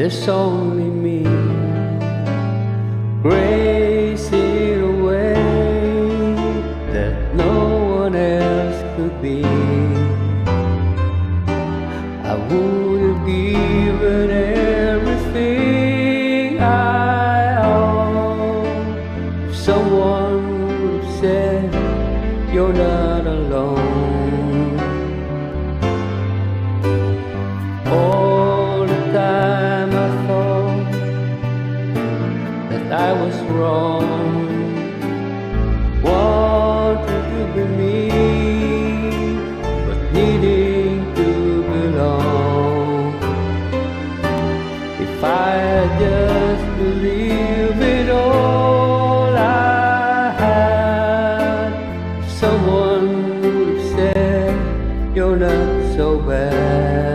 there's only me, grace in a way that no one else could be. I would have given everything I own if someone would have said you're not alone. All the time I thought that I was wrong, wanting to be me, but needing to belong. If I had just believed it all I had, if someone would have said you're not so bad.